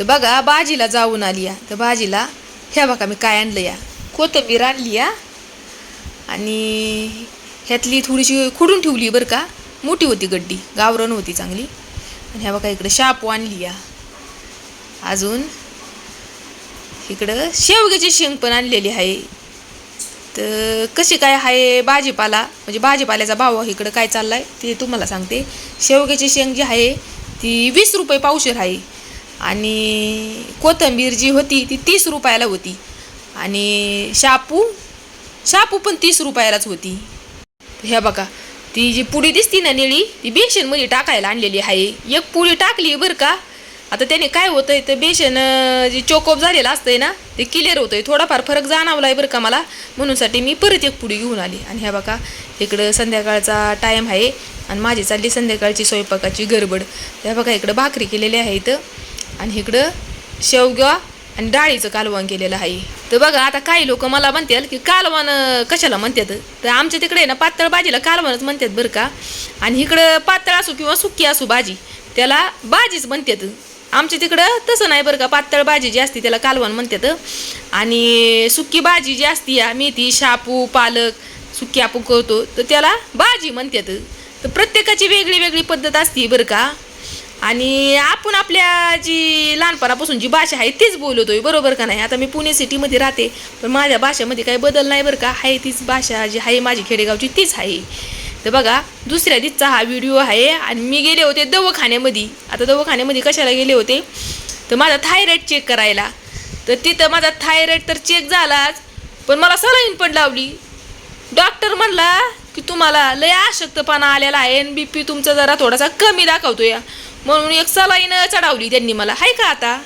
तर बघा भाजीला जाऊन आली या. तर भाजीला ह्या बघा मी काय आणलं या, कोथिंबीर आणली या आणि ह्यातली थोडीशी खुडून ठेवली बरं का, मोठी होती गड्डी, गावरण होती चांगली. आणि ह्या बघा इकडं शापू आणली या. अजून इकडं शेवग्याची शेंग पण आणलेली आहे. तर कशी काय आहे भाजीपाला, म्हणजे भाजीपाल्याचा भाव इकडं काय चाललाय ते तुम्हाला सांगते. शेवग्याची शेंग जी आहे ती 20 रुपये पावशेर आहे आणि कोथिंबीर जी होती ती 30 रुपयाला होती आणि शापू पण 30 रुपयालाच होती. ह्या बघा ती जी पुडी दिसती ना निळी, ती बेसनमध्ये टाकायला आणलेली आहे. एक पुडी टाकली बरं का. आता त्याने काय होतंय, तर बेसन जे चोकोप झालेलं असतंय ना ते क्लिअर होतंय. थोडाफार फरक जाणवलाय बरं का मला, म्हणूनसाठी मी परत एक पुडी घेऊन आली. आणि ह्या बघा इकडं संध्याकाळचा टाईम आहे आणि माझी चालली संध्याकाळची स्वयंपाकाची गडबड. ह्या बघा इकडं भाकरी केलेली आहे इथं आणि इकडं शेवगा आणि डाळीचं कालवण केलेलं आहे. तर बघा आता काही लोक मला म्हणतात की कालवण कशाला म्हणतात, तर आमच्या तिकडे ना पातळ भाजीला कालवणच म्हणतात बरं का. आणि इकडं पातळ असू किंवा सुकी असू भाजी, त्याला भाजीच म्हणतात. आमच्या तिकडं तसं नाही बरं का, पातळ भाजी जी असते त्याला कालवण म्हणतात आणि सुकी भाजी जी असते या मेथी शापू पालक सुकी आपण करतो तर त्याला भाजी म्हणतात. तर प्रत्येकाची वेगळी वेगळी पद्धत असते बरं का. आणि आपण आपल्या जी लहानपणापासून जी भाषा आहे तीच बोलतोय, बरोबर का नाही. आता मी पुणे सिटीमध्ये राहते पण माझ्या भाषेमध्ये काही बदल नाही बरं का, आहे तीच भाषा जी आहे माझी खेडेगावची तीच आहे. तर बघा दुसऱ्या दिवसाचा हा व्हिडिओ आहे आणि मी गेले होते दवाखान्यामध्ये. आता दवाखान्यामध्ये कशाला गेले होते, तर माझा थायरॉईड चेक करायला. तर तिथं माझा थायरॉईड तर चेक झालाच, पण मला सलाईन पण लावली. डॉक्टर म्हणला की तुम्हाला लय अशक्तपणा आलेला आहे आणि BP तुमचा जरा थोडासा कमी दाखवतोय, म्हणून एक सलाईन चढावली त्यांनी मला, आहे का आता.